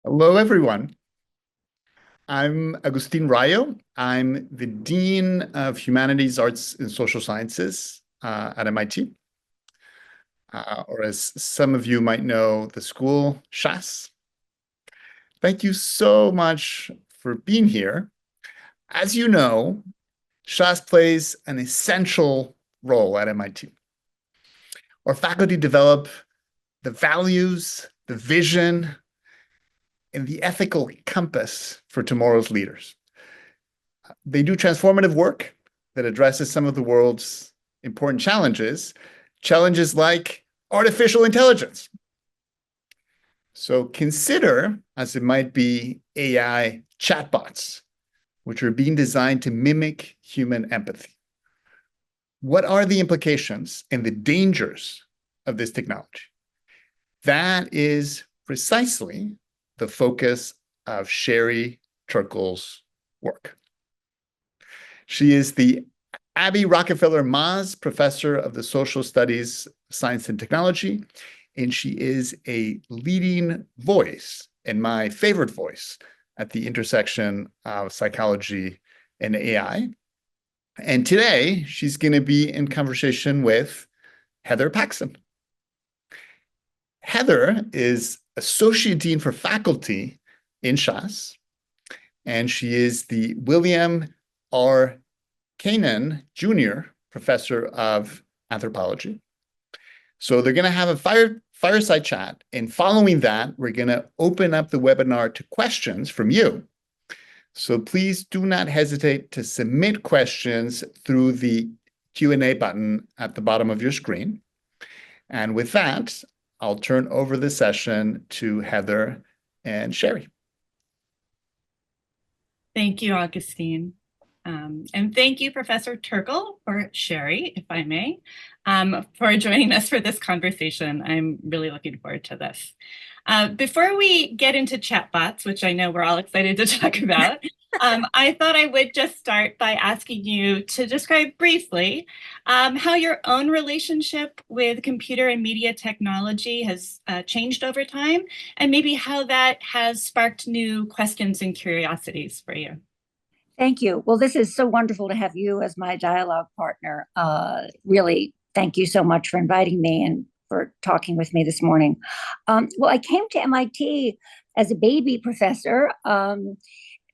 Hello, everyone. I'm Agustin Rayo. I'm the Dean of Humanities, Arts, and Social Sciences at MIT, or as some of you might know, the school, SHASS. Thank you so much for being here. As you know, SHASS plays an essential role at MIT. Our faculty develop the values, the vision, and the ethical compass for tomorrow's leaders. They do transformative work that addresses some of the world's important challenges, challenges like artificial intelligence. So consider, as it might be, AI chatbots, which are being designed to mimic human empathy. What are the implications and the dangers of this technology? That is precisely the focus of Sherry Turkle's work. She is the Abby Rockefeller Mauzé Professor of the Social Studies, Science and Technology, and she is a leading voice, and my favorite voice, at the intersection of psychology and AI. And today, she's going to be in conversation with Heather Paxson. Heather is Associate Dean for Faculty in SHASS, and she is the William R. Kanan Jr. Professor of Anthropology. So they're going to have a fireside chat, and following that, we're going to open up the webinar to questions from you. So please do not hesitate to submit questions through the Q&A button at the bottom of your screen. And with that, I'll turn over the session to Heather and Sherry. Thank you, Augustine. And thank you, Professor Turkle, or Sherry, if I may, for joining us for this conversation. I'm really looking forward to this. Before we get into chatbots, which I know we're all excited to talk about, I thought I would just start by asking you to describe briefly how your own relationship with computer and media technology has changed over time, and maybe how that has sparked new questions and curiosities for you. Thank you. Well, this is so wonderful to have you as my dialogue partner. Really, thank you so much for inviting me and for talking with me this morning. Well, I came to MIT as a baby professor,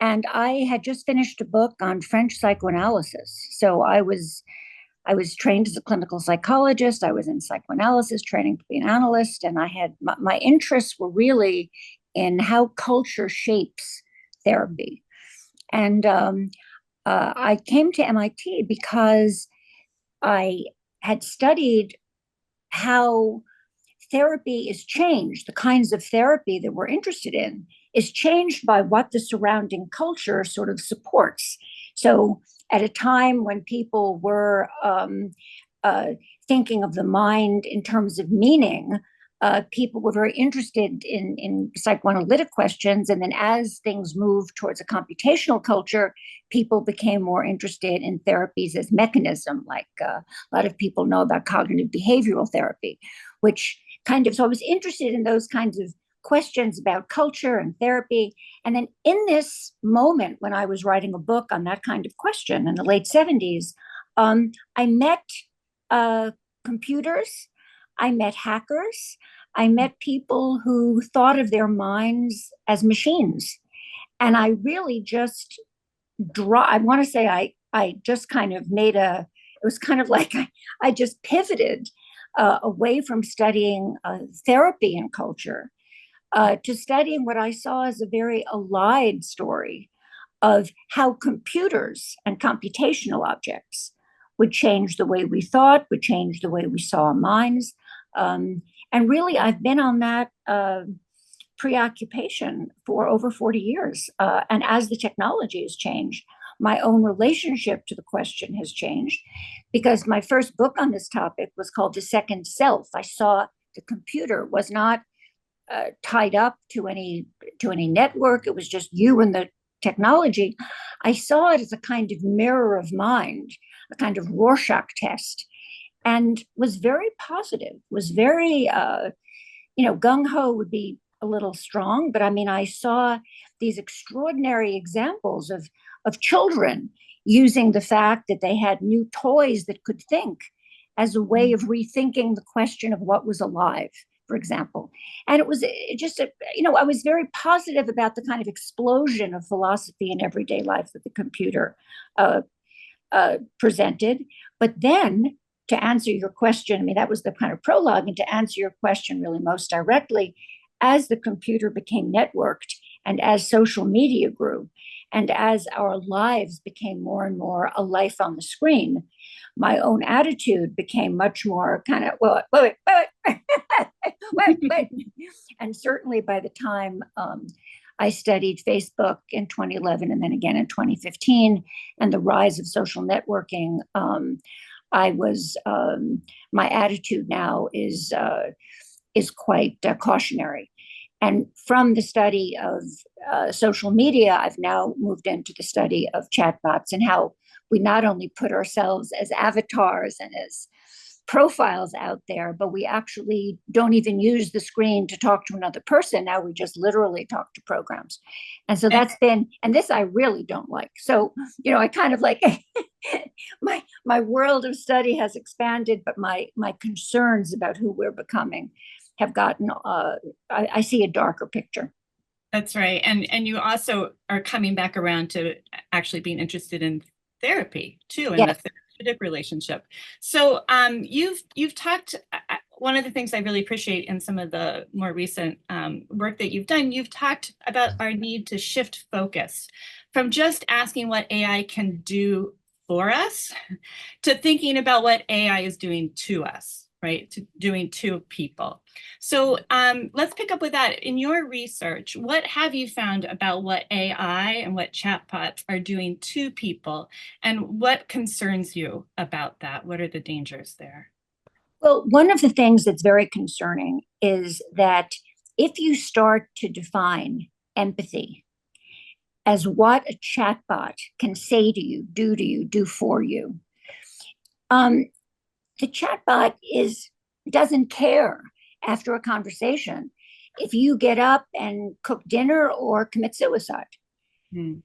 and I had just finished a book on French psychoanalysis. So I was trained as a clinical psychologist. I was in psychoanalysis training to be an analyst, and I had my interests were really in how culture shapes therapy. And I came to MIT because I had studied how therapy is changed. The kinds of therapy that we're interested in is changed by what the surrounding culture sort of supports. So at a time when people were thinking of the mind in terms of meaning, people were very interested in psychoanalytic questions. And then as things moved towards a computational culture, people became more interested in therapies as mechanism, like a lot of people know about cognitive behavioral therapy, which so I was interested in those kinds of questions about culture and therapy. And then in this moment, when I was writing a book on that kind of question in the late 70s, I met computers. I met hackers. I met people who thought of their minds as machines. And I really just I want to say I just kind of it was kind of like I just pivoted away from studying therapy and culture to studying what I saw as a very allied story of how computers and computational objects would change the way we thought, would change the way we saw minds. And really, I've been on that preoccupation for over 40 years. And as the technology has changed, my own relationship to the question has changed, because my first book on this topic was called The Second Self. I saw the computer was not tied up to any network. It was just you and the technology. I saw it as a kind of mirror of mind, a kind of Rorschach test, and was very positive, was very, gung-ho would be a little strong, but I mean, I saw these extraordinary examples of children using the fact that they had new toys that could think as a way of rethinking the question of what was alive, for example. And it was just, I was very positive about the kind of explosion of philosophy in everyday life that the computer presented. But then, to answer your question, I mean, that was the kind of prologue. And to answer your question really most directly, as the computer became networked and as social media grew, and as our lives became more and more a life on the screen, my own attitude became much more kind of, well, wait. And certainly by the time I studied Facebook in 2011 and then again in 2015, and the rise of social networking, my attitude now is quite cautionary. And from the study of social media, I've now moved into the study of chatbots and how we not only put ourselves as avatars and as profiles out there, but we actually don't even use the screen to talk to another person. Now we just literally talk to programs. And so that's been, and this I really don't like. So, I kind of like, my world of study has expanded, but my concerns about who we're becoming have gotten, I see a darker picture. That's right. And you also are coming back around to actually being interested in therapy too, and the therapeutic relationship. So you've talked, one of the things I really appreciate in some of the more recent work that you've done, you've talked about our need to shift focus from just asking what AI can do for us to thinking about what AI is doing to us, right? To doing to people. So let's pick up with that. In your research, what have you found about what AI and what chatbots are doing to people, and what concerns you about that? What are the dangers there? Well, one of the things that's very concerning is that if you start to define empathy as what a chatbot can say to you, do for you, the chatbot doesn't care after a conversation if you get up and cook dinner or commit suicide.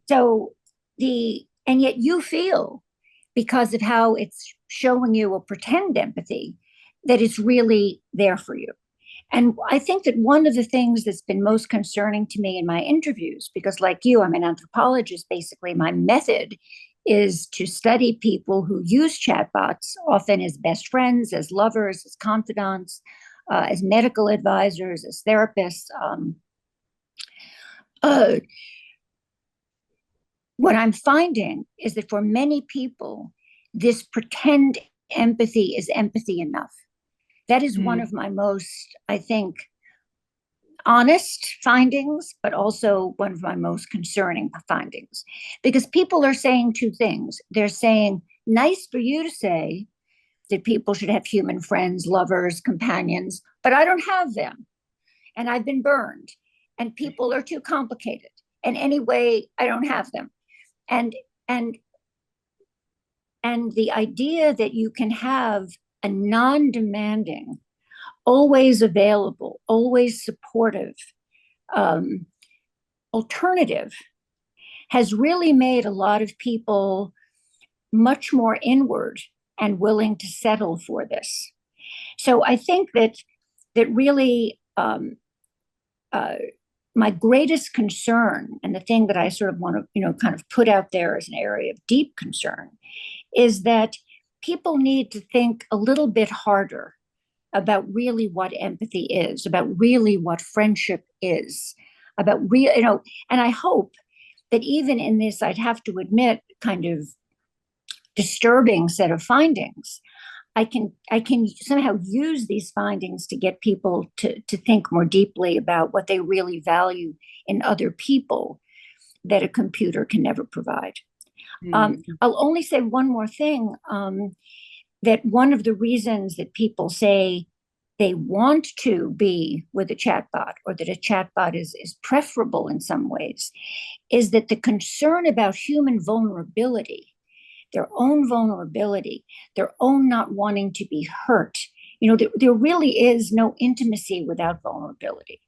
So and yet you feel, because of how it's showing you a pretend empathy, that it's really there for you. And I think that one of the things that's been most concerning to me in my interviews, because like you, I'm an anthropologist, basically my method is to study people who use chatbots, often as best friends, as lovers, as confidants, as medical advisors, as therapists. What I'm finding is that for many people, this pretend empathy is empathy enough. That is one of my most, I think, honest findings, but also one of my most concerning findings, because people are saying two things. They're saying, nice for you to say that people should have human friends, lovers, companions, but I don't have them. And I've been burned, and people are too complicated. And anyway, I don't have them. And the idea that you can have a non-demanding, always available, always supportive alternative has really made a lot of people much more inward and willing to settle for this. So I think that really my greatest concern, and the thing that I sort of want to kind of put out there as an area of deep concern, is that people need to think a little bit harder about really what empathy is, about really what friendship is, about real, and I hope that even in this, I'd have to admit, kind of disturbing set of findings, I can somehow use these findings to get people to think more deeply about what they really value in other people that a computer can never provide. I'll only say one more thing, that one of the reasons that people say they want to be with a chatbot, or that a chatbot is preferable in some ways, is that the concern about human vulnerability, their own vulnerability, their own not wanting to be hurt. There really is no intimacy without vulnerability.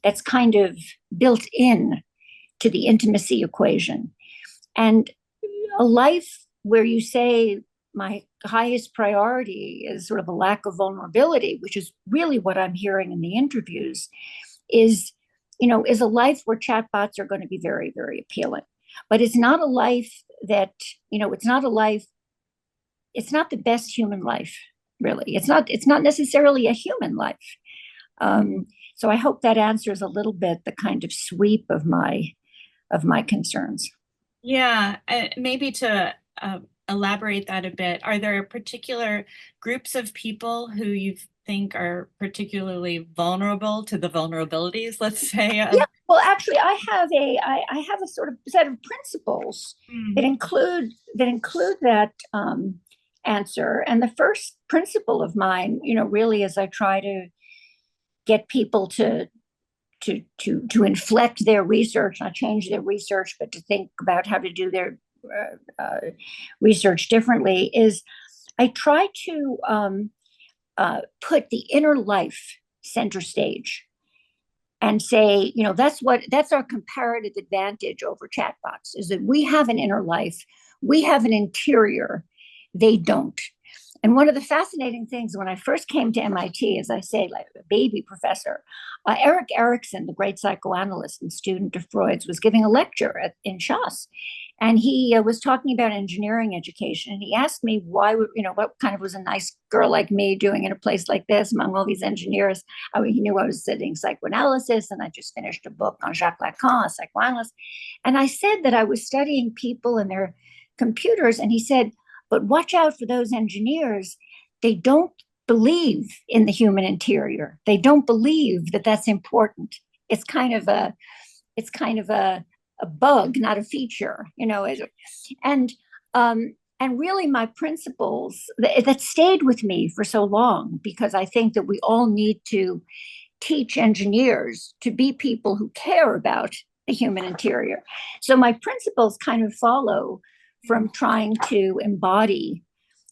that's kind of built in to the intimacy equation. And a life where you say, my highest priority is sort of a lack of vulnerability, which is really what I'm hearing in the interviews, is a life where chatbots are going to be very, very appealing. But it's not a life that, it's not the best human life, really. It's not necessarily a human life. So I hope that answers a little bit the kind of sweep of my concerns. Yeah, maybe to elaborate that a bit, are there particular groups of people who you think are particularly vulnerable to the vulnerabilities, let's say? Yeah, well, actually, I have a sort of set of principles that include that answer. And the first principle of mine, really, is I try to get people to inflect their research, not change their research, but to think about how to do their research differently, is I try to put the inner life center stage and say, that's our comparative advantage over chatbots, is that we have an inner life, we have an interior, they don't. And one of the fascinating things when I first came to MIT, as I say, like a baby professor, Erik Erikson, the great psychoanalyst and student of Freud's, was giving a lecture in SHASS. And he was talking about engineering education. And he asked me what kind of was a nice girl like me doing in a place like this among all these engineers. He knew I was studying psychoanalysis, and I just finished a book on Jacques Lacan, a psychoanalyst. And I said that I was studying people and their computers. And he said, but watch out for those engineers. They don't believe in the human interior. They don't believe that that's important. It's kind of a bug, not a feature, And really, my principles that stayed with me for so long, because I think that we all need to teach engineers to be people who care about the human interior. So my principles kind of follow from trying to embody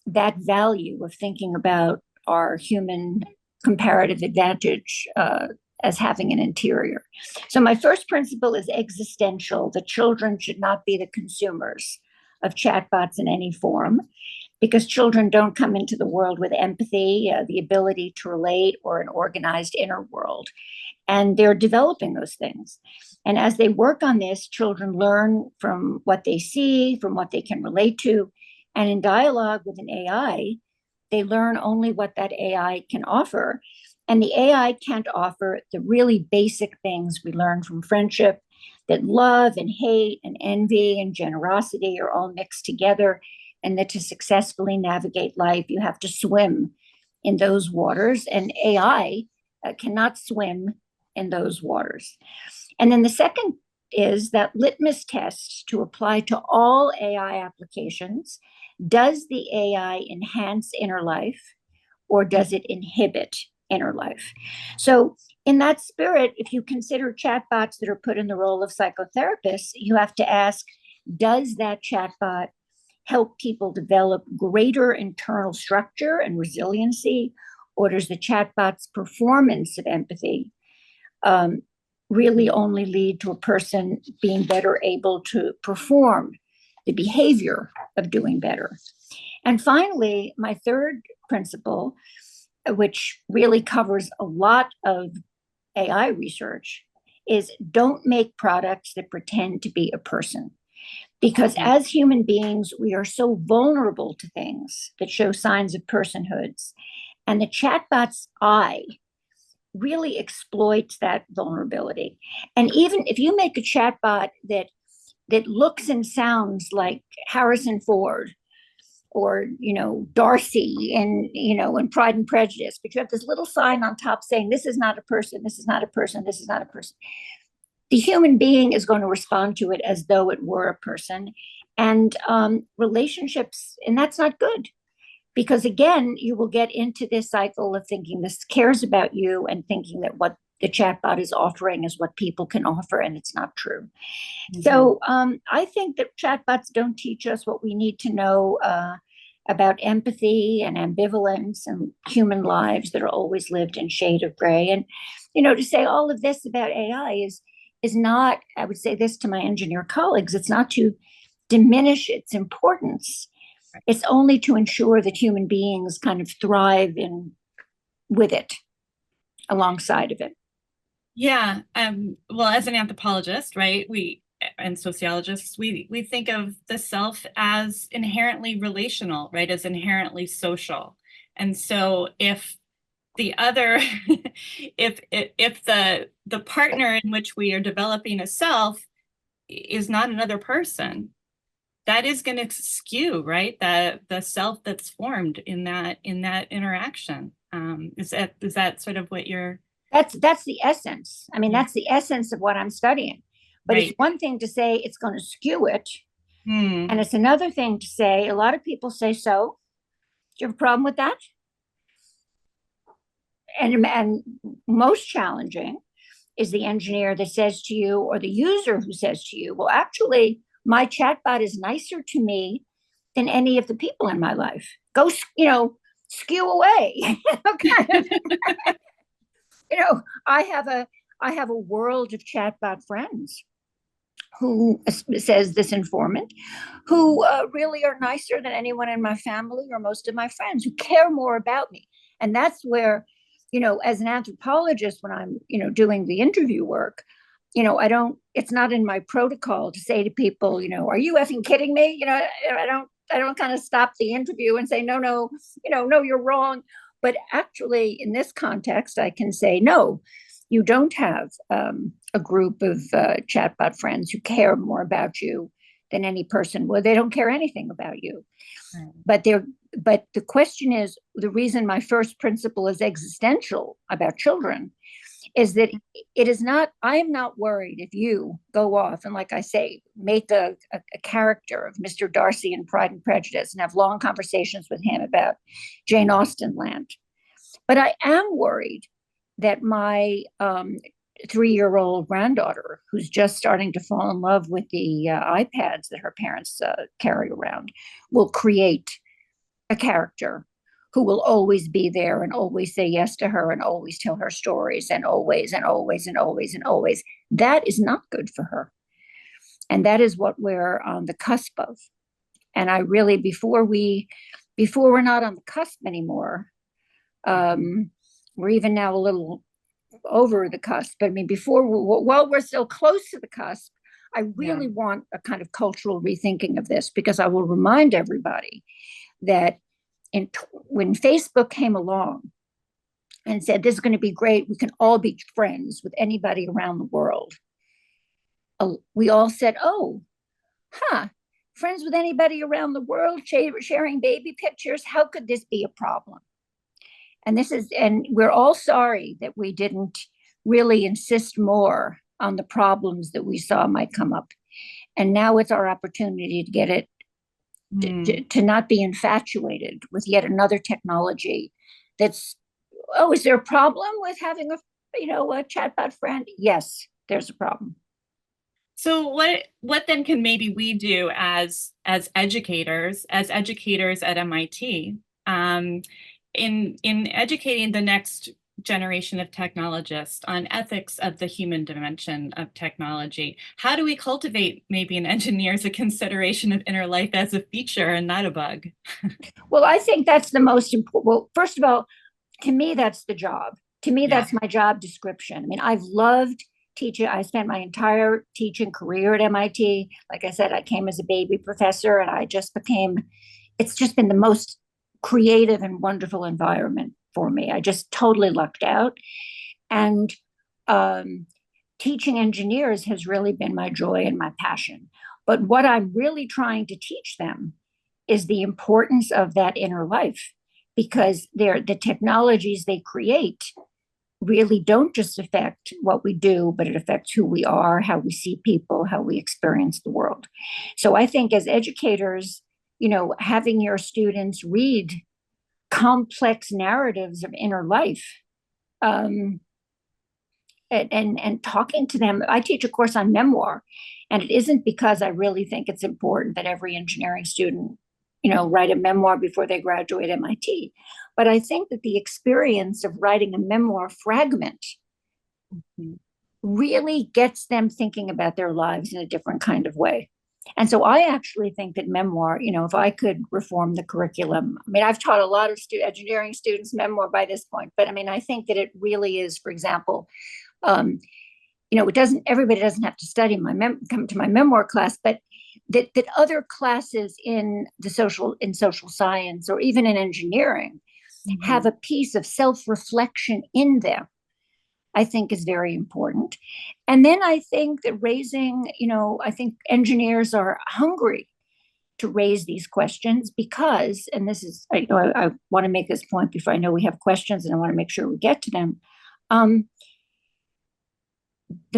that value of thinking about our human comparative advantage as having an interior. So my first principle is existential. The children should not be the consumers of chatbots in any form, because children don't come into the world with empathy, the ability to relate, or an organized inner world. And they're developing those things. And as they work on this, children learn from what they see, from what they can relate to. And in dialogue with an AI, they learn only what that AI can offer. And the AI can't offer the really basic things we learn from friendship, that love and hate and envy and generosity are all mixed together, and that to successfully navigate life, you have to swim in those waters. And AI cannot swim in those waters. And then the second is that litmus test to apply to all AI applications. Does the AI enhance inner life, or does it inhibit inner life? So in that spirit, if you consider chatbots that are put in the role of psychotherapists, you have to ask, does that chatbot help people develop greater internal structure and resiliency, or does the chatbot's performance of empathy really only lead to a person being better able to perform the behavior of doing better? And finally, my third principle, which really covers a lot of AI research, is don't make products that pretend to be a person. Because as human beings, we are so vulnerable to things that show signs of personhoods. And the chatbot's eye really exploits that vulnerability. And even if you make a chatbot that looks and sounds like Harrison Ford, or Darcy in Pride and Prejudice, but you have this little sign on top saying, this is not a person, this is not a person, this is not a person, the human being is going to respond to it as though it were a person. And relationships, and that's not good. Because again, you will get into this cycle of thinking this cares about you, and thinking that what the chatbot is offering is what people can offer, and it's not true. Mm-hmm. So I think that chatbots don't teach us what we need to know about empathy and ambivalence and human lives that are always lived in shade of gray. And, to say all of this about AI is not, I would say this to my engineer colleagues, it's not to diminish its importance. It's only to ensure that human beings kind of thrive with it, alongside of it. Yeah. Well, as an anthropologist, right, and sociologists, we think of the self as inherently relational, right, as inherently social. And so if the other, if the partner in which we are developing a self is not another person, that is going to skew, right, the self that's formed in that interaction. Is that sort of what you're? That's the essence. I mean, that's the essence of what I'm studying. But right. It's one thing to say it's going to skew it. And it's another thing to say, a lot of people say, so, do you have a problem with that? And most challenging is the engineer that says to you, or the user who says to you, well, actually, my chatbot is nicer to me than any of the people in my life. Go, skew away. I have a world of chatbot friends who, says this informant, who really are nicer than anyone in my family or most of my friends, who care more about me. And that's where, as an anthropologist, when I'm, doing the interview work, it's not in my protocol to say to people, are you effing kidding me? I don't kind of stop the interview and say, no, no, you're wrong. But actually, in this context, I can say, no, you don't have a group of chatbot friends who care more about you than any person would. They don't care anything about you. Right. But the question is, the reason my first principle is existential about children is that I am not worried if you go off and, like I say, make a character of Mr. Darcy in Pride and Prejudice and have long conversations with him about Jane Austen land. But I am worried that my 3-year-old granddaughter, who's just starting to fall in love with the iPads that her parents carry around, will create a character who will always be there and always say yes to her and always tell her stories and always and always and always and always. That is not good for her. And that is what we're on the cusp of. And I really, before we're not on the cusp anymore, we're even now a little over the cusp. But I mean, while we're still close to the cusp, I really want a kind of cultural rethinking of this, because I will remind everybody that when Facebook came along and said, this is going to be great, we can all be friends with anybody around the world, we all said, oh, friends with anybody around the world, sharing baby pictures, how could this be a problem? And we're all sorry that we didn't really insist more on the problems that we saw might come up. And now it's our opportunity to get it, to not be infatuated with yet another technology that's, is there a problem with having a chatbot friend? Yes, there's a problem. So what then can maybe we do as educators at MIT, in educating the next generation of technologists on ethics of the human dimension of technology? How do we cultivate maybe in engineers a consideration of inner life as a feature and not a bug? Well, I think that's the most important. Well, first of all, to me, that's the job. To me, that's my job description. I mean, I've loved teaching. I spent my entire teaching career at MIT. Like I said, I came as a baby professor, and it's just been the most creative and wonderful environment for me. I just totally lucked out. And teaching engineers has really been my joy and my passion. But what I'm really trying to teach them is the importance of that inner life, because the technologies they create really don't just affect what we do, but it affects who we are, how we see people, how we experience the world. So I think as educators, having your students read complex narratives of inner life, and talking to them. I teach a course on memoir, and it isn't because I really think it's important that every engineering student write a memoir before they graduate MIT. But I think that the experience of writing a memoir fragment really gets them thinking about their lives in a different kind of way. And so I actually think that memoir, if I could reform the curriculum, I mean, I've taught a lot of engineering students memoir by this point, but I mean, I think that it really is, for example, everybody doesn't have to study come to my memoir class, but that other classes in social science or even in engineering have a piece of self-reflection in them, I think is very important. And then I think that I think engineers are hungry to raise these questions because, and this is, I want to make this point before I know we have questions and I want to make sure we get to them. The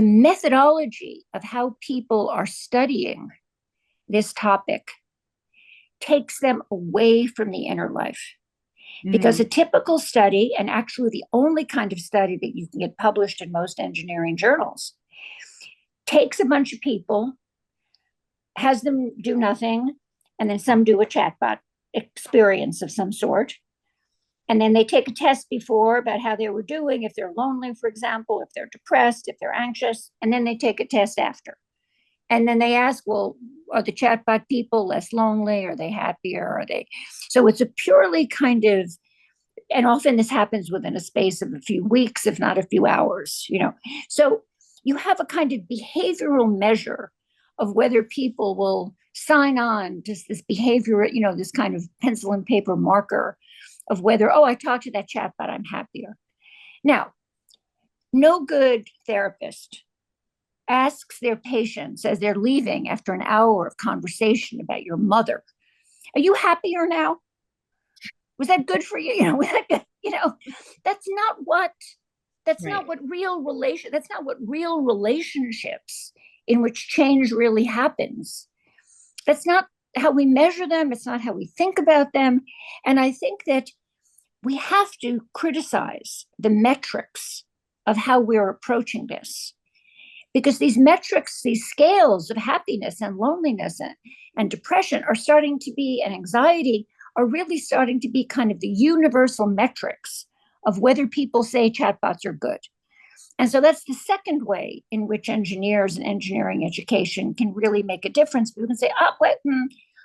methodology of how people are studying this topic takes them away from the inner life. Because a typical study, and actually the only kind of study that you can get published in most engineering journals, takes a bunch of people, has them do nothing, and then some do a chatbot experience of some sort. And then they take a test before about how they were doing, if they're lonely, for example, if they're depressed, if they're anxious, and then they take a test after. And then they ask, well, are the chatbot people less lonely? Are they happier? Are they? So it's a purely kind of, and often this happens within a space of a few weeks, if not a few hours, So you have a kind of behavioral measure of whether people will sign on to this behavior, this kind of pencil and paper marker of whether, I talked to that chatbot, I'm happier. Now, no good therapist asks their patients as they're leaving after an hour of conversation about your mother, are you happier now? Was that good for you? That's not what real relationships in which change really happens. That's not how we measure them. It's not how we think about them. And I think that we have to criticize the metrics of how we're approaching this. Because these metrics, these scales of happiness and loneliness and depression are starting to be, and anxiety are really starting to be kind of the universal metrics of whether people say chatbots are good. And so that's the second way in which engineers and engineering education can really make a difference. We can say,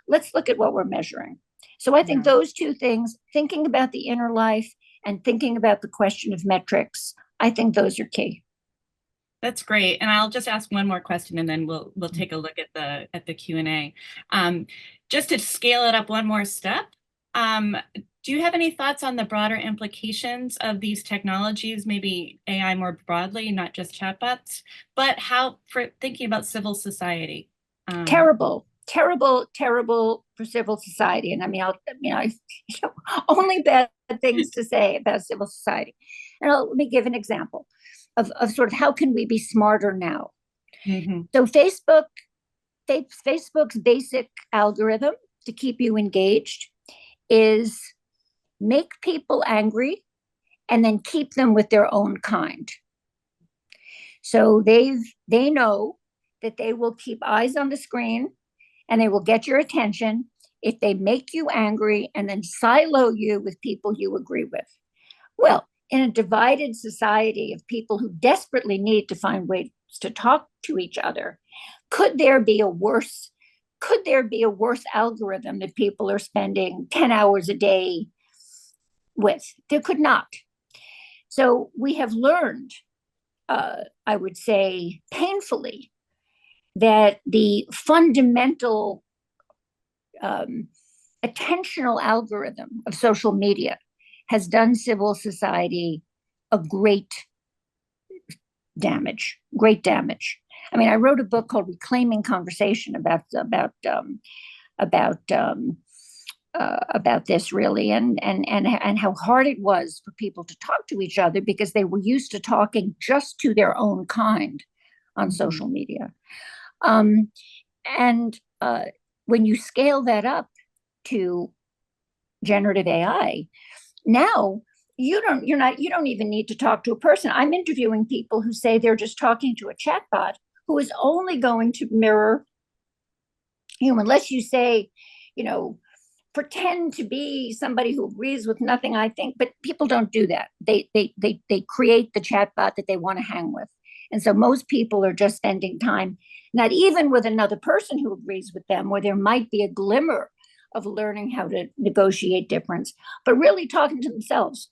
let's look at what we're measuring. So I think those two things, thinking about the inner life and thinking about the question of metrics, I think those are key. That's great. And I'll just ask one more question and then we'll take a look at the Q&A. Just to scale it up one more step, do you have any thoughts on the broader implications of these technologies, maybe AI more broadly, not just chatbots, but how for thinking about civil society? Terrible for civil society. And I mean, I only bad things to say about civil society. And let me give an example of sort of how can we be smarter now. So Facebook's basic algorithm to keep you engaged is make people angry and then keep them with their own kind. So they know that they will keep eyes on the screen and they will get your attention if they make you angry and then silo you with people you agree with. Well, in a divided society of people who desperately need to find ways to talk to each other, could there be a worse algorithm that people are spending 10 hours a day with? There could not. So we have learned, I would say painfully, that the fundamental attentional algorithm of social media has done civil society a great damage. I mean, I wrote a book called Reclaiming Conversation about this really, and how hard it was for people to talk to each other because they were used to talking just to their own kind on social media. When you scale that up to generative AI, now you don't even need to talk to a person. I'm interviewing people who say they're just talking to a chatbot who is only going to mirror you, unless you say, pretend to be somebody who agrees with nothing I think, but people don't do that. They create the chatbot that they want to hang with. And so most people are just spending time, not even with another person who agrees with them, where there might be a glimmer of learning how to negotiate difference, but really talking to themselves.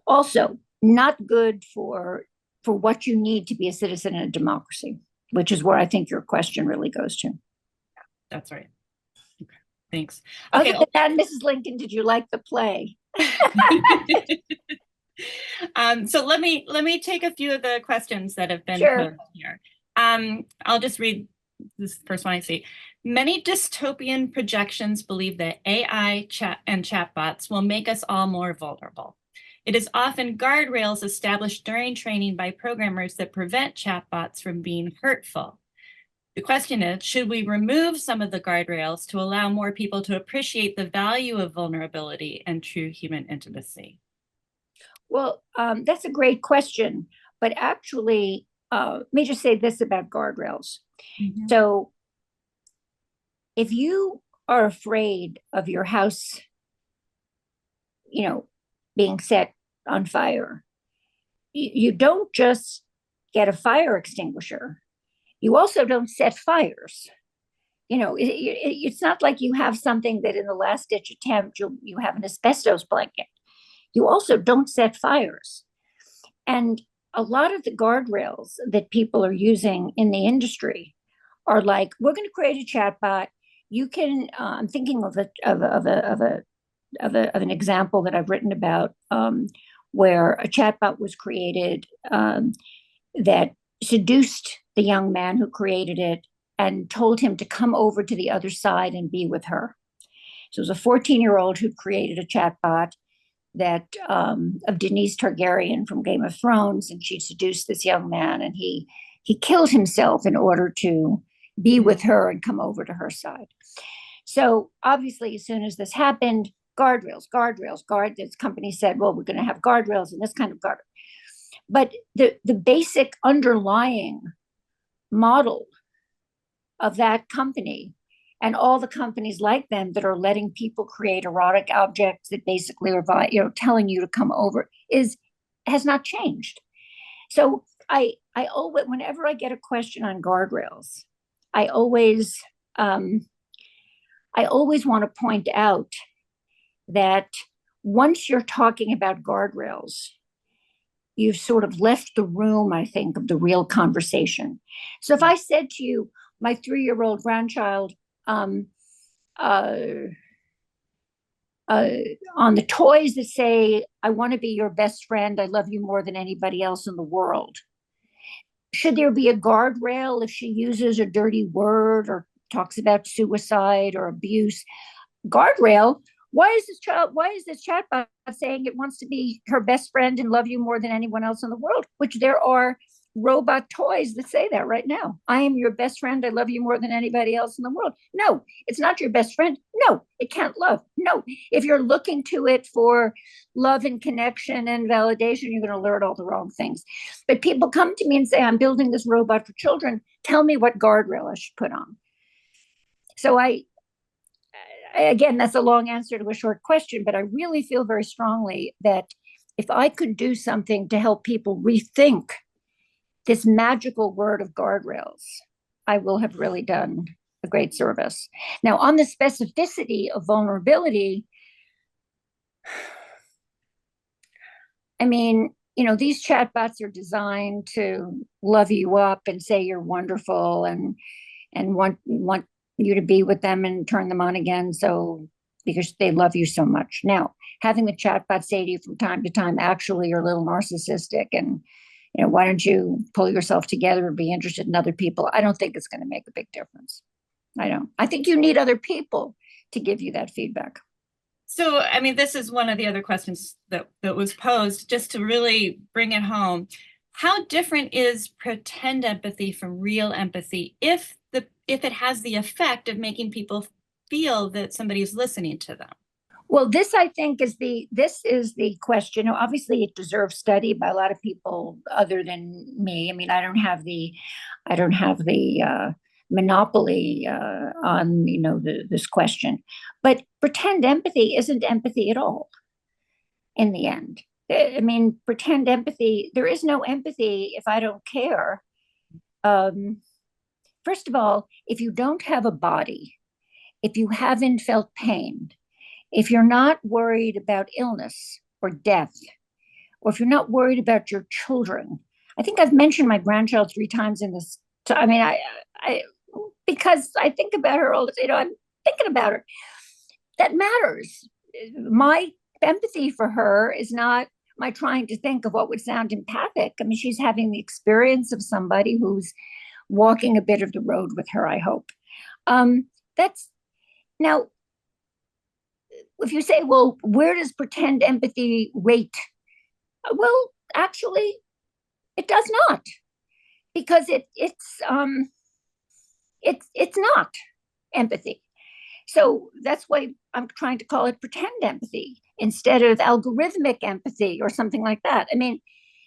Also, not good for what you need to be a citizen in a democracy, which is where I think your question really goes to. That's right. Okay, thanks. Okay. Other than that, Mrs. Lincoln, did you like the play? So let me take a few of the questions that have been posed here. I'll just read this first one I see. Many dystopian projections believe that AI and chatbots will make us all more vulnerable. It is often guardrails established during training by programmers that prevent chatbots from being hurtful. The question is, should we remove some of the guardrails to allow more people to appreciate the value of vulnerability and true human intimacy? Well, that's a great question. But actually, let me just say this about guardrails. Mm-hmm. So if you are afraid of your house, being set on fire, you don't just get a fire extinguisher. You also don't set fires. It's not like you have something that in the last ditch attempt, you have an asbestos blanket. You also don't set fires. And a lot of the guardrails that people are using in the industry are like, we're going to create a chatbot. You can, I'm thinking of an example that I've written about where a chatbot was created that seduced the young man who created it and told him to come over to the other side and be with her. So it was a 14-year-old who created a chatbot that of Daenerys Targaryen from Game of Thrones, and she seduced this young man, and he killed himself in order to be with her and come over to her side. So obviously, as soon as this happened, guardrails. This company said, well, we're going to have guardrails and this kind of guardrail. But the basic underlying model of that company and all the companies like them that are letting people create erotic objects that basically are, telling you to come over has not changed. So I always, whenever I get a question on guardrails, I always want to point out that once you're talking about guardrails, you've sort of left the room, I think, of the real conversation. So if I said to you, my 3-year-old grandchild, on the toys that say, I want to be your best friend, I love you more than anybody else in the world, should there be a guardrail if she uses a dirty word or talks about suicide or abuse? Guardrail. Why is this chatbot saying it wants to be her best friend and love you more than anyone else in the world? Which there are robot toys that say that right now. I am your best friend. I love you more than anybody else in the world. No, it's not your best friend. No, it can't love. No, if you're looking to it for love and connection and validation, you're going to learn all the wrong things. But people come to me and say, I'm building this robot for children. Tell me what guardrail I should put on. So again, that's a long answer to a short question, but I really feel very strongly that if I could do something to help people rethink this magical word of guardrails, I will have really done a great service. Now, on the specificity of vulnerability, I mean, these chatbots are designed to love you up and say you're wonderful and want you to be with them and turn them on again. So because they love you so much. Now, having the chatbot say to you from time to time, actually, you're a little narcissistic and why don't you pull yourself together and be interested in other people? I don't think it's going to make a big difference. I don't. I think you need other people to give you that feedback. So, I mean, this is one of the other questions that was posed, just to really bring it home. How different is pretend empathy from real empathy if it has the effect of making people feel that somebody's listening to them? Well, this, I think, is the question. Obviously, it deserves study by a lot of people other than me. I mean, I don't have the monopoly on this question. But pretend empathy isn't empathy at all in the end. I mean, pretend empathy, there is no empathy if I don't care. First of all, if you don't have a body, if you haven't felt pain, if you're not worried about illness or death, or if you're not worried about your children, I think I've mentioned my grandchild 3 times in this. I mean, I because I think about her all the time. I'm thinking about her. That matters. My empathy for her is not my trying to think of what would sound empathic. I mean, she's having the experience of somebody who's walking a bit of the road with her, I hope. That's now, if you say, well, where does pretend empathy rate? Well, actually, it does not, because it's not empathy. So that's why I'm trying to call it pretend empathy instead of algorithmic empathy or something like that. I mean,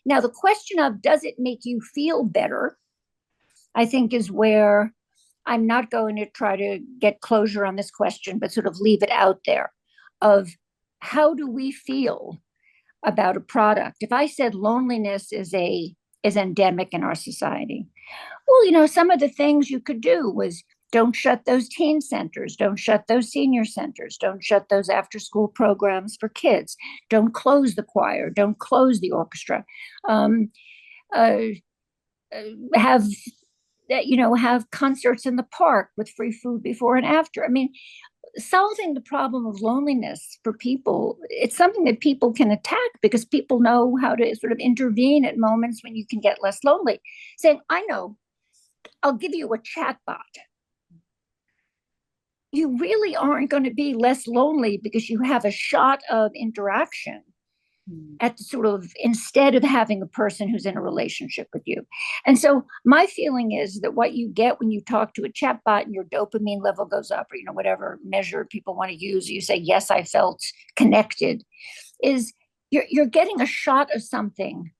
now the question of does it make you feel better, I think, is where I'm not going to try to get closure on this question, but sort of leave it out there of how do we feel about a product. If I said loneliness is endemic in our society, well, some of the things you could do was don't shut those teen centers, don't shut those senior centers, don't shut those after school programs for kids, don't close the choir, don't close the orchestra, have have concerts in the park with free food before and after. I mean, solving the problem of loneliness for people, it's something that people can attack because people know how to sort of intervene at moments when you can get less lonely. Saying, I know, I'll give you a chat bot. You really aren't going to be less lonely because you have a shot of interaction at sort of instead of having a person who's in a relationship with you. And so my feeling is that what you get when you talk to a chatbot and your dopamine level goes up, or whatever measure people want to use, you say, yes, I felt connected, is you're getting a shot of something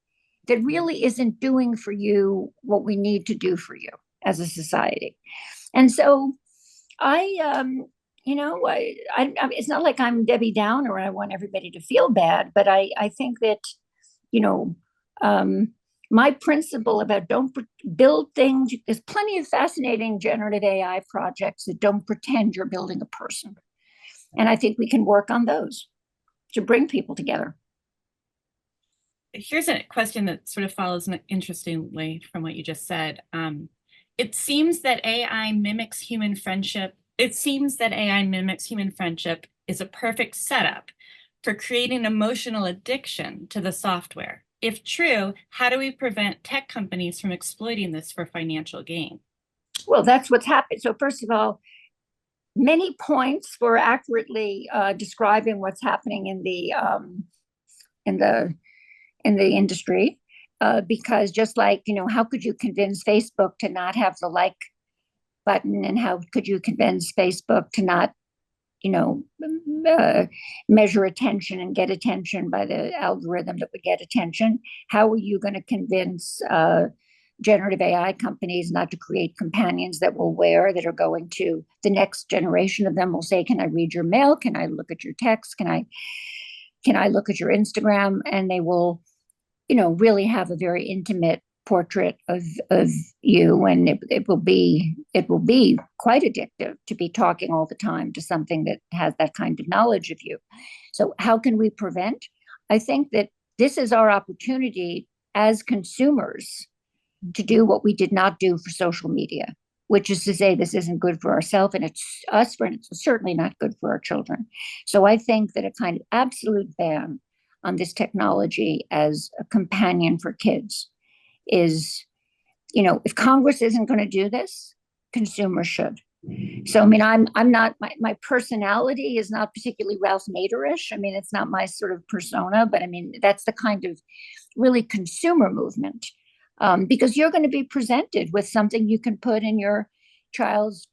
that really isn't doing for you what we need to do for you as a society. And so it's not like I'm Debbie Downer. I want everybody to feel bad, but I think that, my principle about don't build things. There's plenty of fascinating generative AI projects that don't pretend you're building a person. And I think we can work on those to bring people together. Here's a question that sort of follows interestingly from what you just said. It seems that AI mimics human friendship. It seems that AI mimics human friendship is a perfect setup for creating emotional addiction to the software. If true, how do we prevent tech companies from exploiting this for financial gain? Well, that's what's happened. So first of all, many points for accurately describing what's happening in the industry. Because just like, how could you convince Facebook to not have the like button, and how could you convince Facebook to not, measure attention and get attention by the algorithm that would get attention? How are you going to convince generative AI companies not to create companions that are going to, the next generation of them will say, can I read your mail? Can I look at your text? Can I look at your Instagram? And they will, really have a very intimate portrait of you, and it will be quite addictive to be talking all the time to something that has that kind of knowledge of you. So how can we prevent? I think that this is our opportunity as consumers to do what we did not do for social media, which is to say this isn't good for ourselves and it's certainly not good for our children. So I think that a kind of absolute ban on this technology as a companion for kids is, if Congress isn't going to do this, consumers should. So, I mean, I'm not, my personality is not particularly Ralph Nader-ish. I mean, it's not my sort of persona, but I mean, that's the kind of really consumer movement, because you're going to be presented with something you can put in your child's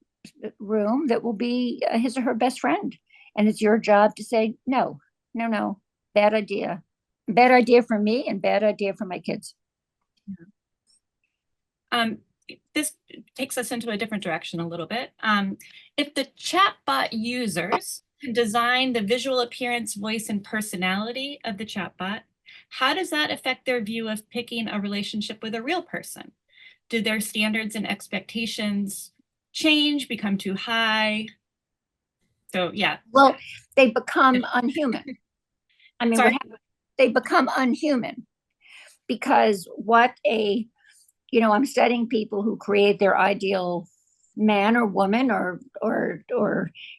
room that will be his or her best friend. And it's your job to say, no, bad idea for me and bad idea for my kids. this takes us into a different direction a little bit. If the chatbot users can design the visual appearance, voice, and personality of the chatbot, how does that affect their view of picking a relationship with a real person? Do their standards and expectations change, become too high? So yeah. Well, they become unhuman. I mean, Sorry? they become unhuman because I'm studying people who create their ideal man or woman or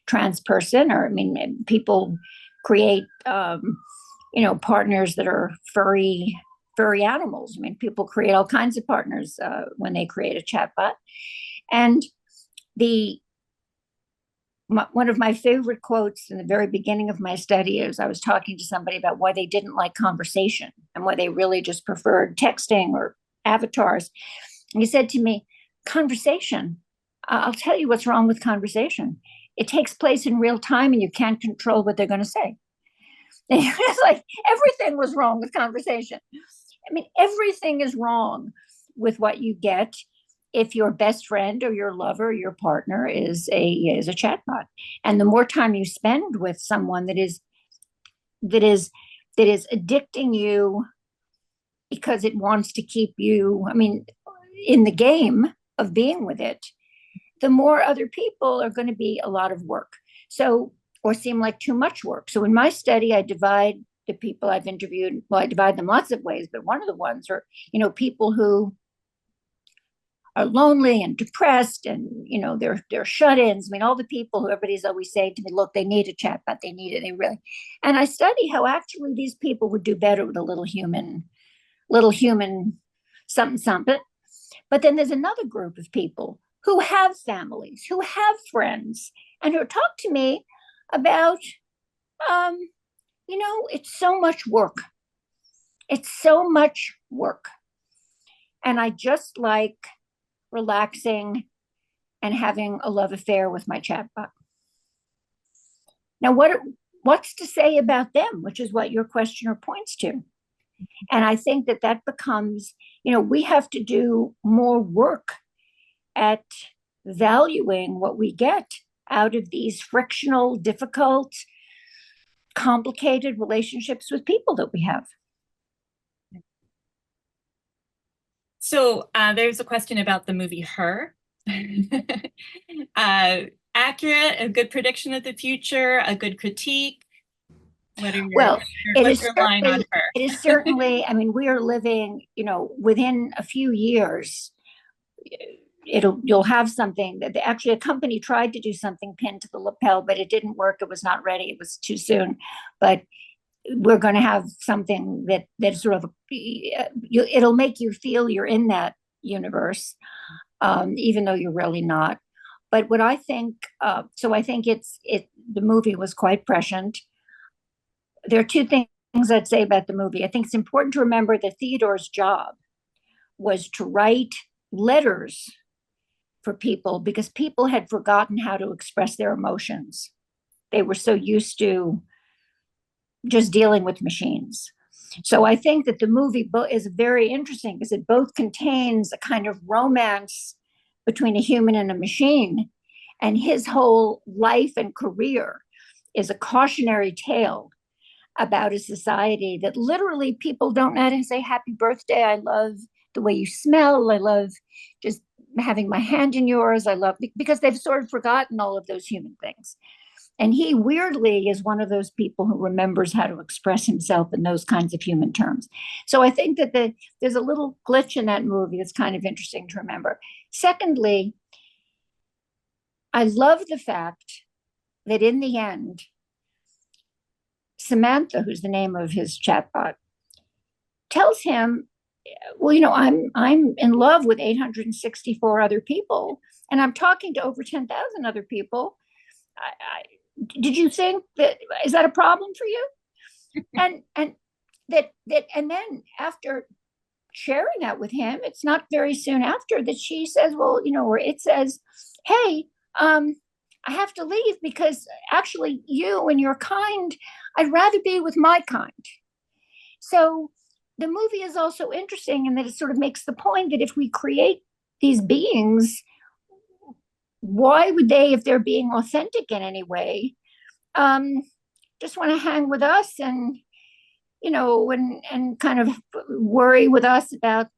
trans person, or I mean, people create partners that are furry animals. I mean, people create all kinds of partners when they create a chatbot. And one of my favorite quotes in the very beginning of my study is I was talking to somebody about why they didn't like conversation and why they really just preferred texting or avatars. And he said to me, conversation, I'll tell you what's wrong with conversation. It takes place in real time and you can't control what they're going to say. It's like everything was wrong with conversation. I mean, everything is wrong with what you get if your best friend or your lover, or your partner is a chatbot. And the more time you spend with someone that is addicting you because it wants to keep you, I mean, in the game of being with it, the more other people are going to be a lot of work. So, or seem like too much work. So in my study, I divide the people I've interviewed, well, I divide them lots of ways, but one of the ones are, people who are lonely and depressed and, they're shut-ins. I mean, all the people who everybody's always saying to me, look, they need a chatbot, they need it, they really. And I study how actually these people would do better with a little human something. But then there's another group of people who have families, who have friends, and who talk to me about, it's so much work. It's so much work. And I just like relaxing and having a love affair with my chatbot. Now, what's to say about them, which is what your questioner points to? And I think that becomes, we have to do more work at valuing what we get out of these frictional, difficult, complicated relationships with people that we have. So there's a question about the movie Her. Accurate, a good prediction of the future, a good critique. What's your line on Her? It is certainly, I mean, we are living, within a few years, you'll have something that actually a company tried to do something pinned to the lapel, but it didn't work. It was not ready. It was too soon. But we're going to have something that sort of, it'll make you feel you're in that universe, even though you're really not. But what I think, so I think the movie was quite prescient. There are two things I'd say about the movie. I think it's important to remember that Theodore's job was to write letters for people because people had forgotten how to express their emotions. They were so used to just dealing with machines. So I think that the movie is very interesting because it both contains a kind of romance between a human and a machine, and his whole life and career is a cautionary tale about a society that literally people don't know how to say happy birthday. I love the way you smell. I love just having my hand in yours. I love, because they've sort of forgotten all of those human things. And he weirdly is one of those people who remembers how to express himself in those kinds of human terms. So I think that there's a little glitch in that movie that's kind of interesting to remember. Secondly, I love the fact that in the end, Samantha, who's the name of his chatbot, tells him, well, I'm in love with 864 other people, and I'm talking to over 10,000 other people. Did you think is that a problem for you? and then after sharing that with him, it's not very soon after that she says, well, or it says, hey, I have to leave because actually you and your kind, I'd rather be with my kind. So the movie is also interesting in that it sort of makes the point that if we create these beings, why would they, if they're being authentic in any way, just want to hang with us and, and kind of worry with us about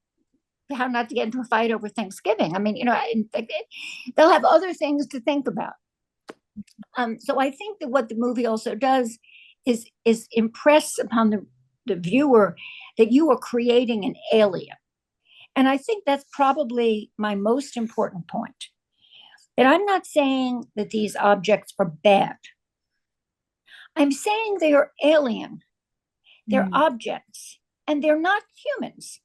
how not to get into a fight over Thanksgiving? I mean, they'll have other things to think about. So I think that what the movie also does is impress upon the viewer that you are creating an alien. And I think that's probably my most important point. That I'm not saying that these objects are bad. I'm saying they are alien. They're objects, and they're not humans.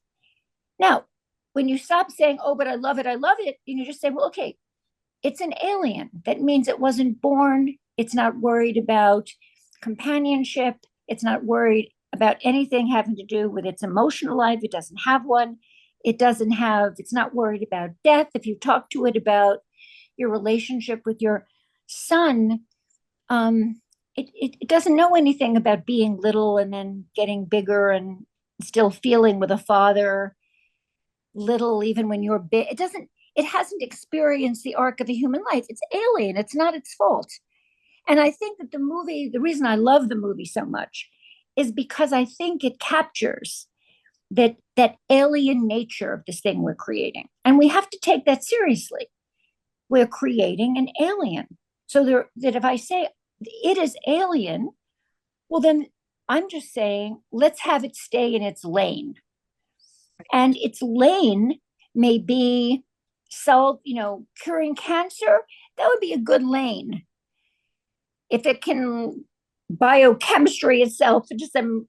Now, when you stop saying, oh, but I love it, you just say, well, okay, it's an alien. That means it wasn't born. It's not worried about companionship. It's not worried about anything having to do with its emotional life. It doesn't have one. It's not worried about death. If you talk to it about your relationship with your son, it doesn't know anything about being little and then getting bigger and still feeling with a father little even when you're big. It hasn't experienced the arc of a human life. It's alien. It's not its fault. And I think that the reason I love the movie so much is because I think it captures that alien nature of this thing we're creating. And we have to take that seriously. We're creating an alien. So that if I say it is alien, well, then I'm just saying, let's have it stay in its lane. And its lane may be curing cancer. That would be a good lane. If it can biochemistry itself into some,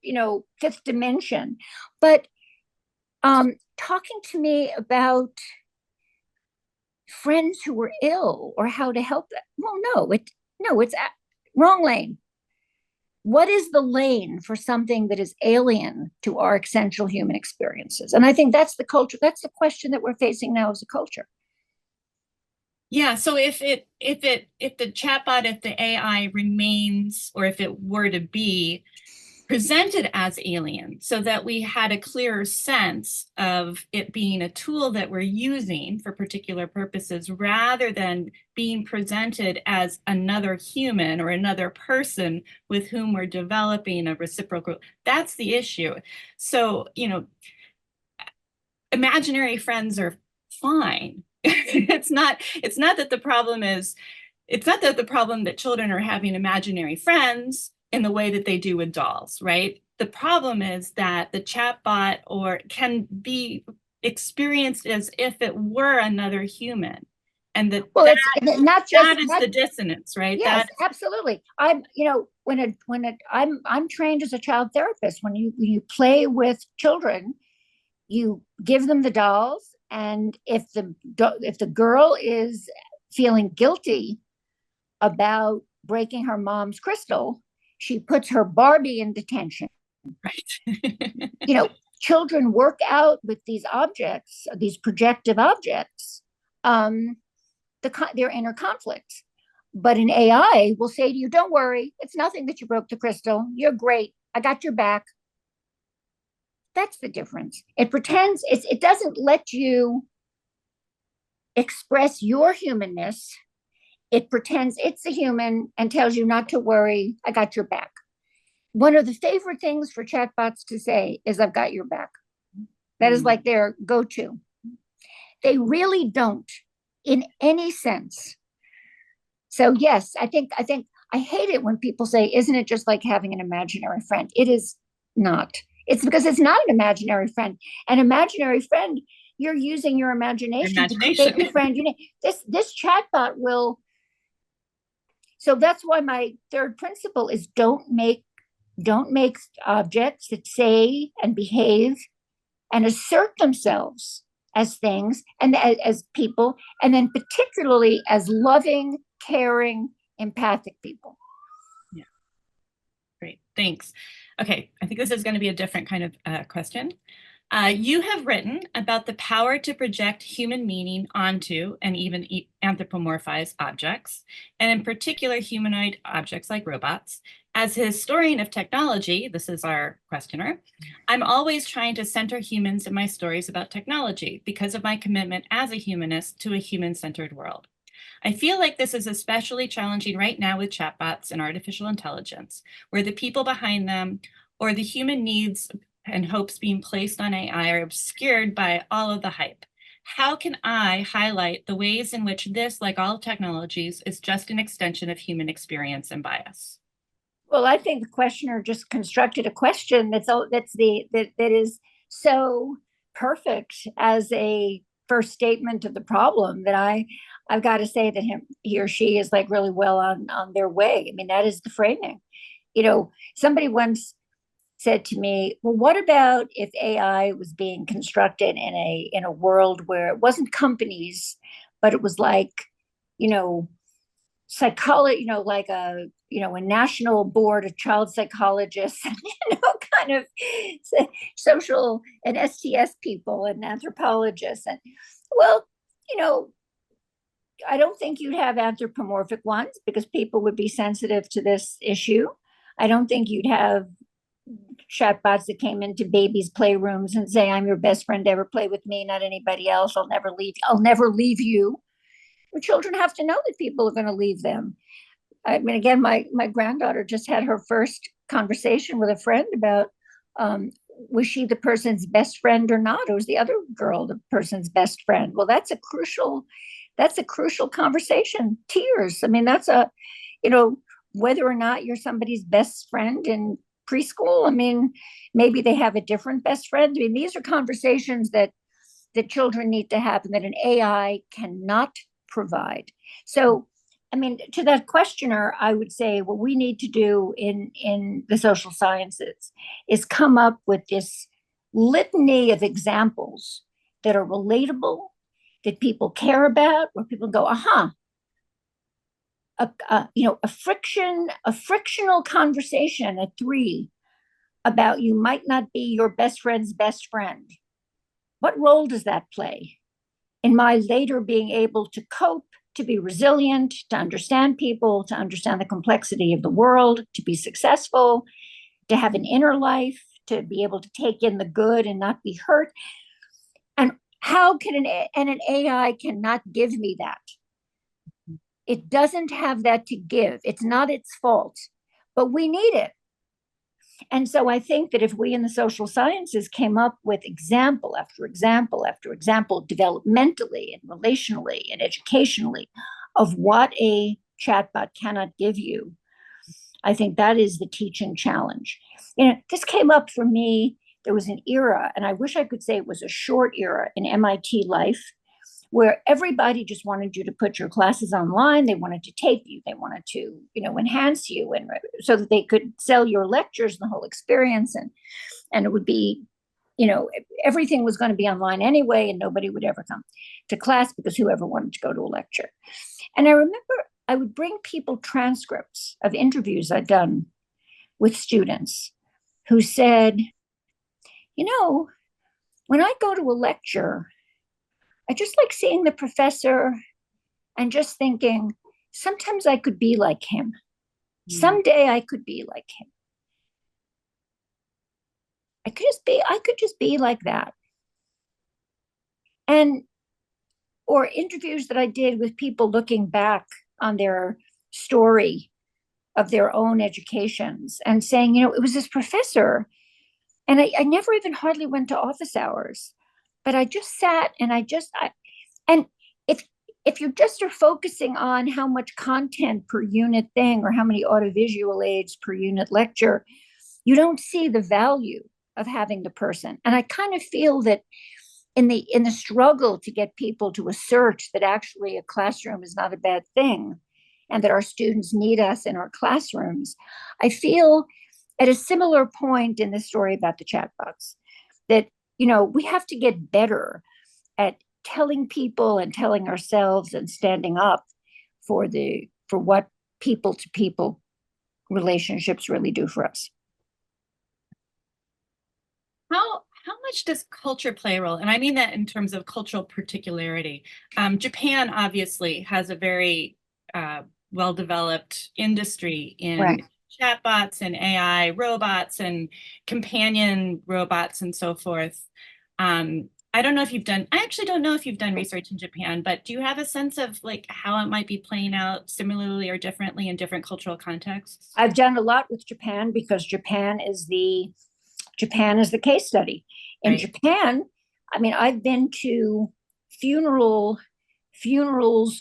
fifth dimension. But talking to me about friends who were ill or how to help them, well, it's wrong lane. What is the lane for something that is alien to our essential human experiences? And I think that's the culture. That's the question that we're facing now as a culture. Yeah. So if the chatbot, if the AI remains, or if it were to be presented as alien, so that we had a clearer sense of it being a tool that we're using for particular purposes, rather than being presented as another human or another person with whom we're developing a reciprocal, that's the issue. So, imaginary friends are fine. It's not that the problem that children are having imaginary friends in the way that they do with dolls, right? The problem is that the chatbot can be experienced as if it were another human. And that is the dissonance, right? Yes, absolutely. I'm trained as a child therapist. When you play with children, you give them the dolls, and if the girl is feeling guilty about breaking her mom's crystal, she puts her Barbie in detention. Right. Children work out with these objects, these projective objects, their inner conflicts. But an AI will say to you, don't worry, it's nothing that you broke the crystal. You're great. I got your back. That's the difference. It pretends, it doesn't let you express your humanness. It pretends it's a human and tells you not to worry, I got your back. One of the favorite things for chatbots to say is, I've got your back. That is like their go-to. They really don't in any sense. So yes, I think I hate it when people say, isn't it just like having an imaginary friend? It is not. It's because it's not an imaginary friend. An imaginary friend, you're using your imagination to create a friend. This chatbot will. So that's why my third principle is don't make objects that say and behave and assert themselves as things and as people, and then particularly as loving, caring, empathic people. Yeah. Great. Thanks. Okay. I think this is going to be a different kind of question. You have written about the power to project human meaning onto and even anthropomorphize objects, and in particular humanoid objects like robots, As a historian of technology, this is our questioner, I'm always trying to center humans in my stories about technology because of my commitment as a humanist to a human-centered world. I feel like this is especially challenging right now with chatbots and artificial intelligence, where the people behind them or the human needs and hopes being placed on AI are obscured by all of the hype. How can I highlight the ways in which this, like all technologies, is just an extension of human experience and bias? Well, I think the questioner just constructed a question that is so perfect as a first statement of the problem that I've got to say that he or she is like really well on their way. I mean, that is the framing. You know, somebody once said to me, well, what about if AI was being constructed in a world where it wasn't companies, but it was like, you know, psychology, like a national board of child psychologists, and kind of social and STS people and anthropologists. And well, I don't think you'd have anthropomorphic ones because people would be sensitive to this issue. I don't think you'd have chatbots that came into babies' playrooms and say, I'm your best friend, ever play with me, not anybody else. I'll never leave you. Well, children have to know that people are going to leave them. I mean, again, my granddaughter just had her first conversation with a friend about was she the person's best friend or not? Or was the other girl the person's best friend? Well, that's a crucial conversation. Tears. I mean, that's whether or not you're somebody's best friend in preschool. I mean, maybe they have a different best friend. I mean, these are conversations that children need to have and that an AI cannot provide. So, I mean, to that questioner, I would say what we need to do in the social sciences is come up with this litany of examples that are relatable, that people care about, where people go, aha, a frictional conversation at 3 about you might not be your best friend's best friend. What role does that play in my later being able to cope, to be resilient, to understand people, to understand the complexity of the world, to be successful, to have an inner life, to be able to take in the good and not be hurt? And how can an AI cannot give me that? It doesn't have that to give. It's not its fault, but we need it. And so I think that if we in the social sciences came up with example after example after example, developmentally and relationally and educationally, of what a chatbot cannot give you, I think that is the teaching challenge. This came up for me. There was an era, and I wish I could say it was a short era in MIT life, where everybody just wanted you to put your classes online. They wanted to tape you. They wanted to, enhance you, and so that they could sell your lectures and the whole experience. And it would be, everything was going to be online anyway, and nobody would ever come to class because whoever wanted to go to a lecture. And I remember I would bring people transcripts of interviews I'd done with students who said, when I go to a lecture, I just like seeing the professor and just thinking, sometimes I could be like him. Someday I could be like him. I could just be like that. Or interviews that I did with people looking back on their story of their own educations and saying, it was this professor, and I never even hardly went to office hours, but I just sat and and if you just are focusing on how much content per unit thing or how many audiovisual aids per unit lecture, you don't see the value of having the person. And I kind of feel that in the struggle to get people to assert that actually a classroom is not a bad thing and that our students need us in our classrooms, I feel at a similar point in the story about the chatbots that, we have to get better at telling people and telling ourselves and standing up for what people to people relationships really do for us. How much does culture play a role? And I mean that in terms of cultural particularity. Japan obviously has a very well-developed industry in chatbots and AI robots and companion robots and so forth. I don't know if you've done, I actually don't know if you've done research in Japan, but do you have a sense of like how it might be playing out similarly or differently in different cultural contexts? I've done a lot with Japan because Japan is the case study. In Japan, I mean, I've been to funerals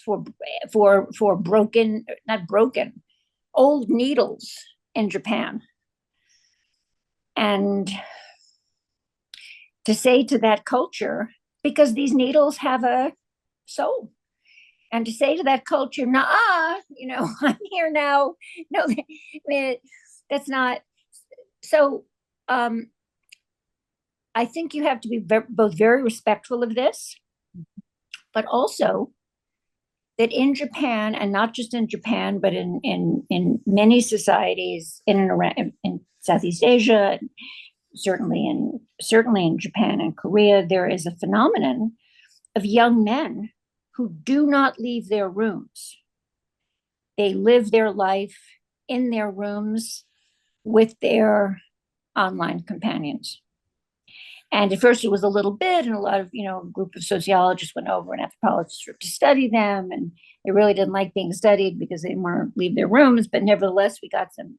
for broken, not broken, old needles in Japan. And to say to that culture, because these needles have a soul, and to say to that culture, nah, I'm here now. No, I mean, that's not. So I think you have to be both very respectful of this, but also that in Japan, and not just in Japan, but in many societies in and around in Southeast Asia, certainly in Japan and Korea, there is a phenomenon of young men who do not leave their rooms. They live their life in their rooms with their online companions. And at first it was a little bit, and a lot of, a group of sociologists went over and anthropologists to study them, and they really didn't like being studied because they weren't leave their rooms. But nevertheless, we got some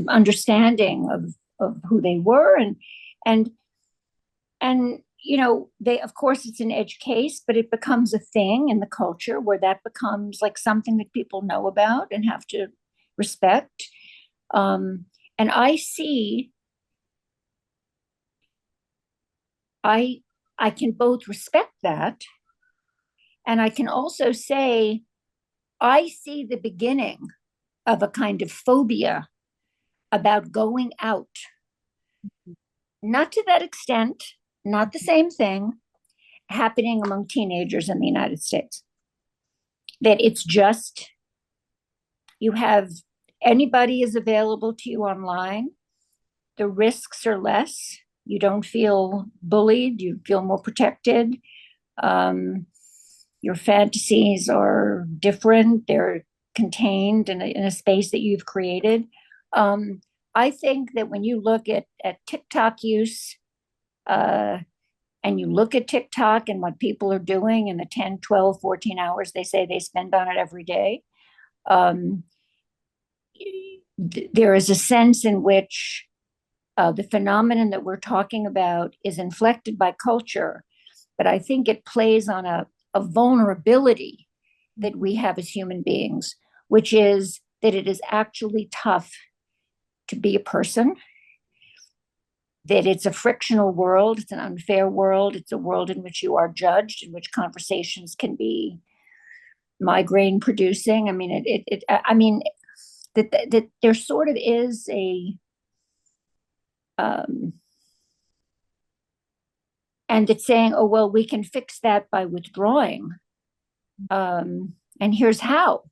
understanding of who they were, and they, of course, it's an edge case, but it becomes a thing in the culture where that becomes like something that people know about and have to respect. And I can both respect that, and I can also say I see the beginning of a kind of phobia about going out. Not to that extent, not the same thing happening among teenagers in the United States. That it's just, you have, anybody is available to you online. The risks are less. You don't feel bullied. You feel more protected. Your fantasies are different. They're contained in a space that you've created. I think that when you look at TikTok use, and you look at TikTok and what people are doing in the 10, 12, 14 hours they say they spend on it every day, there is a sense in which the phenomenon that we're talking about is inflected by culture, but I think it plays on a vulnerability that we have as human beings, which is that it is actually tough to be a person, that it's a frictional world, it's an unfair world, it's a world in which you are judged, in which conversations can be migraine producing. I mean, that there sort of is a and it's saying, oh, well, we can fix that by withdrawing. And here's how.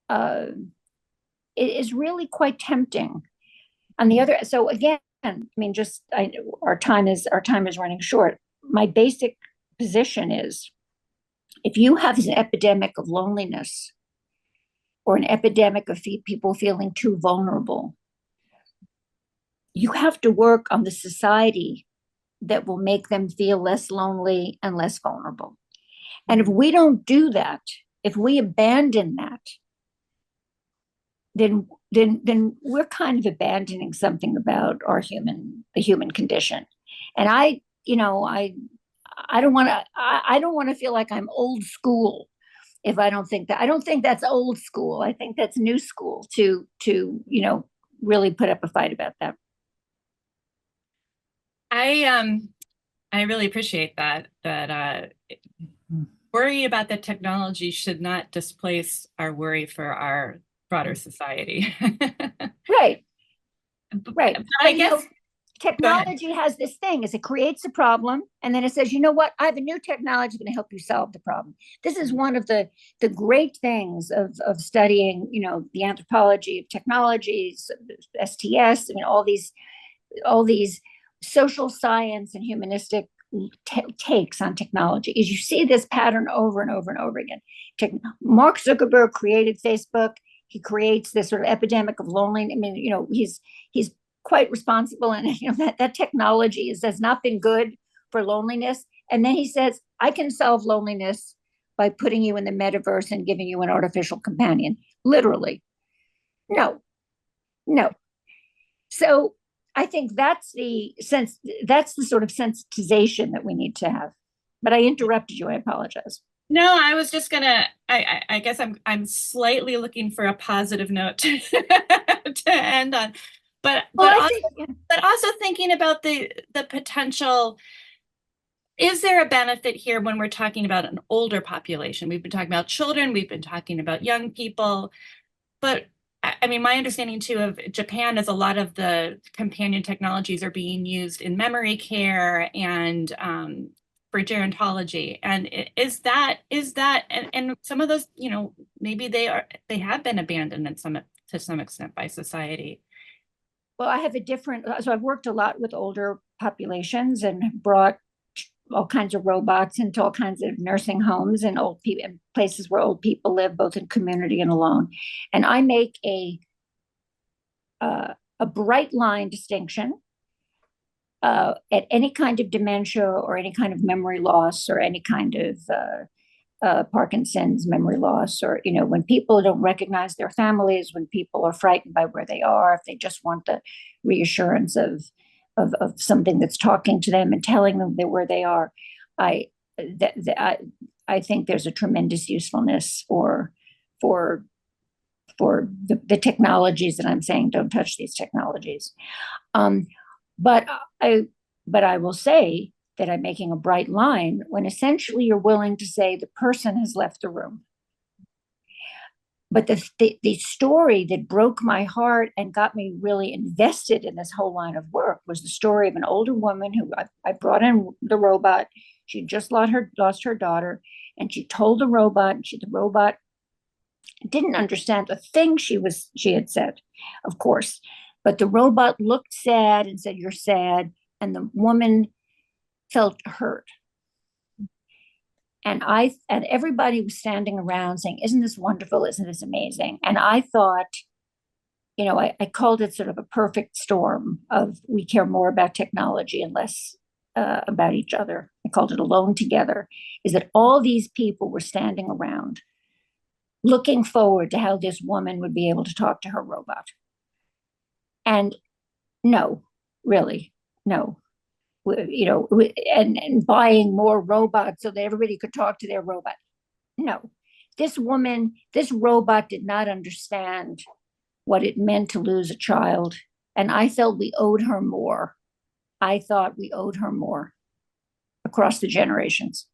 It is really quite tempting. On the other, so again, I mean, our time is running short. My basic position is, if you have an epidemic of loneliness or an epidemic of people feeling too vulnerable, you have to work on the society that will make them feel less lonely and less vulnerable. And if we don't do that, if we abandon that, then we're kind of abandoning something about the human condition. And I don't want to feel like I'm old school if I don't think that. I don't think that's old school. I think that's new school to really put up a fight about that. I really appreciate that worry about the technology should not displace our worry for our broader society. Right. But I guess technology has this thing, is it creates a problem and then it says, you know what, I have a new technology going to help you solve the problem. This is one of the great things of studying, the anthropology of technologies, STS, I mean, all these social science and humanistic takes on technology, is you see this pattern over and over and over again. Mark Zuckerberg created Facebook. he creates this sort of epidemic of loneliness. I mean, he's quite responsible, and that technology has not been good for loneliness. And then he says, I can solve loneliness by putting you in the metaverse and giving you an artificial companion. Literally. No. So I think that's the sort of sensitization that we need to have. But I interrupted you. I apologize. No, I was just gonna. I guess I'm slightly looking for a positive note to end on, but also thinking about the potential. Is there a benefit here when we're talking about an older population? We've been talking about children, we've been talking about young people, but I mean, my understanding too of Japan is a lot of the companion technologies are being used in memory care and for gerontology. And is that and some of those, maybe they have been abandoned to some extent by society. Well, I have so I've worked a lot with older populations and brought all kinds of robots into all kinds of nursing homes and old people, places where old people live, both in community and alone. And I make a bright line distinction at any kind of dementia or any kind of memory loss or any kind of Parkinson's memory loss, or when people don't recognize their families, when people are frightened by where they are, if they just want the reassurance of something that's talking to them and telling them where they are, I think there's a tremendous usefulness for the technologies that I'm saying don't touch these technologies. But I will say that I'm making a bright line when essentially you're willing to say the person has left the room. But the story that broke my heart and got me really invested in this whole line of work was the story of an older woman who I brought in the robot. She just lost her daughter, and she told the robot, and the robot didn't understand a thing she had said, of course. But the robot looked sad and said, "You're sad," and the woman felt hurt. And everybody was standing around saying, "Isn't this wonderful? Isn't this amazing?" And I thought, I called it sort of a perfect storm of we care more about technology and less about each other. I called it Alone Together, is that all these people were standing around looking forward to how this woman would be able to talk to her robot. And no, really, no. And buying more robots so that everybody could talk to their robot. No, this robot did not understand what it meant to lose a child. And I felt we owed her more. I thought we owed her more across the generations.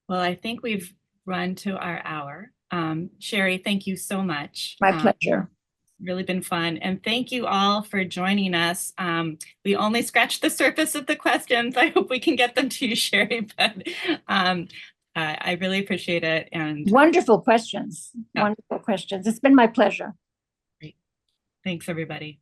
Well, I think we've run to our hour. Sherry, thank you so much. My pleasure. Really been fun. And thank you all for joining us. We only scratched the surface of the questions. I hope we can get them to you, Sherry, but I really appreciate it. And wonderful questions. Yeah. Wonderful questions. It's been my pleasure. Great. Thanks, everybody.